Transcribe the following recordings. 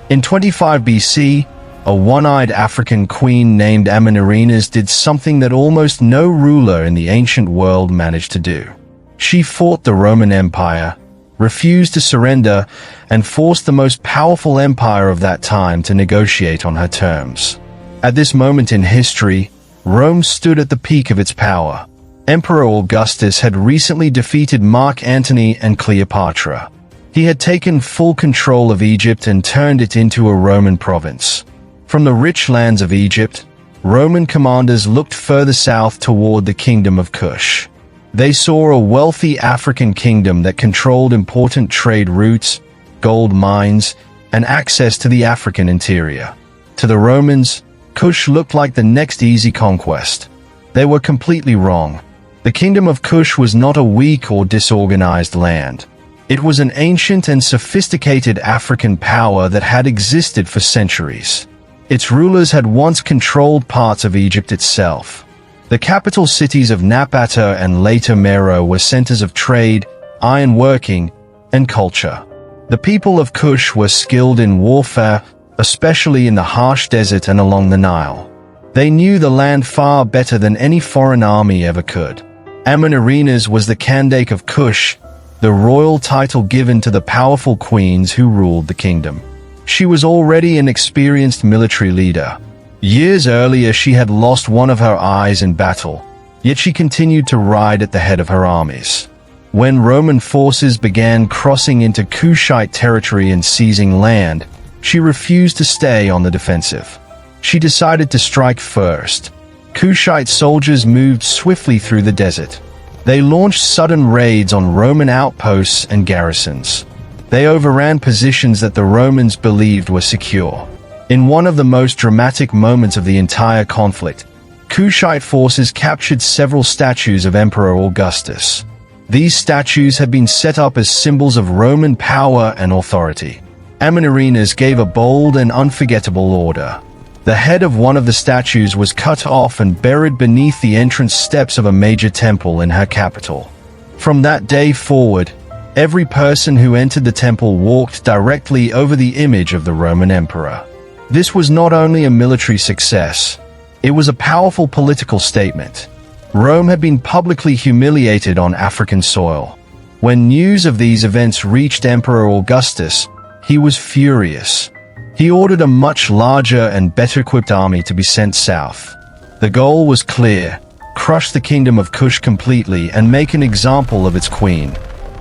In 25 BC, a one-eyed African queen named Amanirenas did something that almost no ruler in the ancient world managed to do. She fought the Roman Empire, refused to surrender, and forced the most powerful empire of that time to negotiate on her terms. At this moment in history, Rome stood at the peak of its power. Emperor Augustus had recently defeated Mark Antony and Cleopatra. He had taken full control of Egypt and turned it into a Roman province. From the rich lands of Egypt, Roman commanders looked further south toward the Kingdom of Kush. They saw a wealthy African kingdom that controlled important trade routes, gold mines, and access to the African interior. To the Romans, Kush looked like the next easy conquest. They were completely wrong. The Kingdom of Kush was not a weak or disorganized land. It was an ancient and sophisticated African power that had existed for centuries. Its rulers had once controlled parts of Egypt itself. The capital cities of Napata and later Meroe were centers of trade, ironworking, and culture. The people of Kush were skilled in warfare, especially in the harsh desert and along the Nile. They knew the land far better than any foreign army ever could. Amanirenas was the Kandake of Kush, the royal title given to the powerful queens who ruled the kingdom. She was already an experienced military leader. Years earlier, she had lost one of her eyes in battle, yet she continued to ride at the head of her armies. When Roman forces began crossing into Kushite territory and seizing land, she refused to stay on the defensive. She decided to strike first. Kushite soldiers moved swiftly through the desert. They launched sudden raids on Roman outposts and garrisons. They overran positions that the Romans believed were secure. In one of the most dramatic moments of the entire conflict, Kushite forces captured several statues of Emperor Augustus. These statues had been set up as symbols of Roman power and authority. Amanirenas gave a bold and unforgettable order. The head of one of the statues was cut off and buried beneath the entrance steps of a major temple in her capital. From that day forward, every person who entered the temple walked directly over the image of the Roman emperor. This was not only a military success, it was a powerful political statement. Rome had been publicly humiliated on African soil. When news of these events reached Emperor Augustus, he was furious. He ordered a much larger and better-equipped army to be sent south. The goal was clear: crush the Kingdom of Kush completely and make an example of its queen.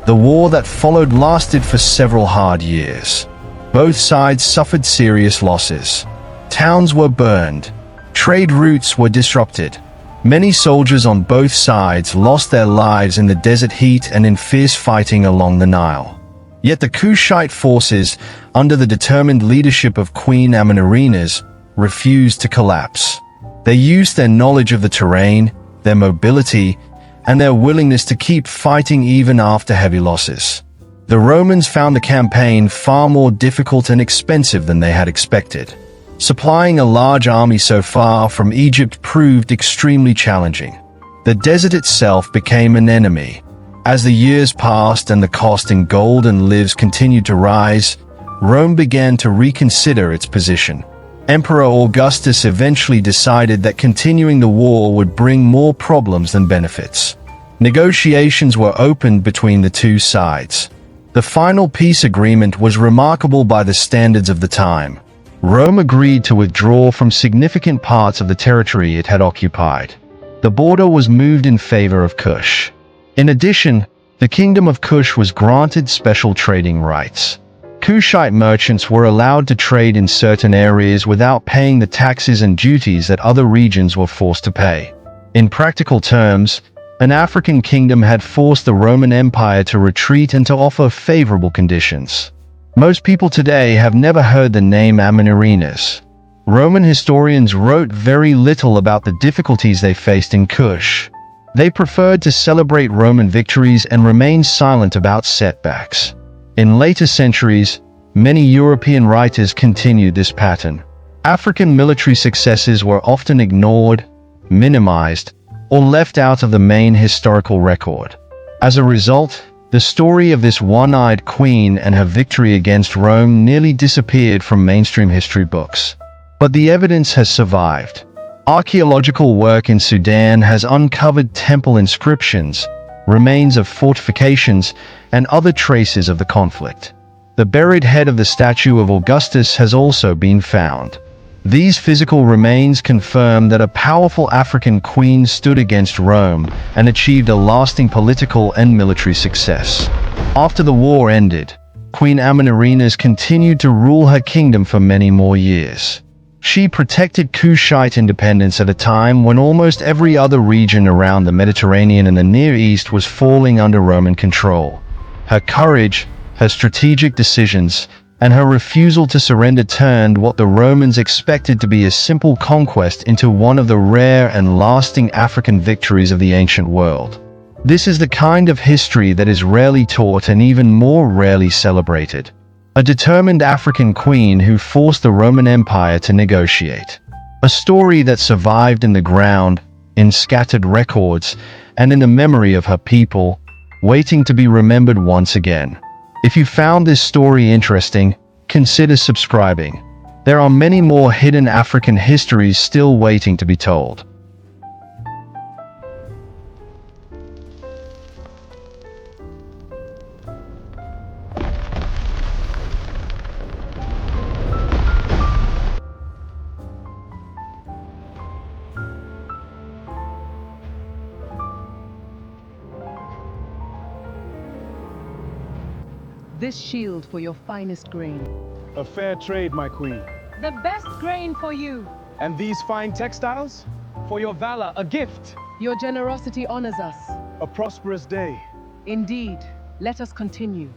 The war that followed lasted for several hard years. Both sides suffered serious losses. Towns were burned. Trade routes were disrupted. Many soldiers on both sides lost their lives in the desert heat and in fierce fighting along the Nile. Yet the Kushite forces, under the determined leadership of Queen Amanirenas, refused to collapse. They used their knowledge of the terrain, their mobility, and their willingness to keep fighting even after heavy losses. The Romans found the campaign far more difficult and expensive than they had expected. Supplying a large army so far from Egypt proved extremely challenging. The desert itself became an enemy. As the years passed and the cost in gold and lives continued to rise, Rome began to reconsider its position. Emperor Augustus eventually decided that continuing the war would bring more problems than benefits. Negotiations were opened between the two sides. The final peace agreement was remarkable by the standards of the time. Rome agreed to withdraw from significant parts of the territory it had occupied. The border was moved in favor of Kush. In addition, the Kingdom of Kush was granted special trading rights. Kushite merchants were allowed to trade in certain areas without paying the taxes and duties that other regions were forced to pay. In practical terms, an African kingdom had forced the Roman Empire to retreat and to offer favorable conditions. Most people today have never heard the name Amanirenas. Roman historians wrote very little about the difficulties they faced in Kush. They preferred to celebrate Roman victories and remain silent about setbacks. In later centuries, many European writers continued this pattern. African military successes were often ignored, minimized, or left out of the main historical record. As a result, The story of this one-eyed queen and her victory against Rome nearly disappeared from mainstream history books. But the evidence has survived. Archaeological work in Sudan has uncovered temple inscriptions, remains of fortifications, and other traces of the conflict. The buried head of the statue of Augustus has also been found. These physical remains confirm that a powerful African queen stood against Rome and achieved a lasting political and military success. After the war ended, Queen Amanirenas continued to rule her kingdom for many more years. She protected Kushite independence at a time when almost every other region around the Mediterranean and the Near East was falling under Roman control. Her courage, her strategic decisions, and her refusal to surrender turned what the Romans expected to be a simple conquest into one of the rare and lasting African victories of the ancient world. This is the kind of history that is rarely taught and even more rarely celebrated. A determined African queen who forced the Roman Empire to negotiate. A story that survived in the ground, in scattered records, and in the memory of her people, waiting to be remembered once again. If you found this story interesting, consider subscribing. There are many more hidden African histories still waiting to be told. This shield for your finest grain. A fair trade, my queen. The best grain for you. And these fine textiles? For your valor, a gift. Your generosity honors us. A prosperous day. Indeed. Let us continue.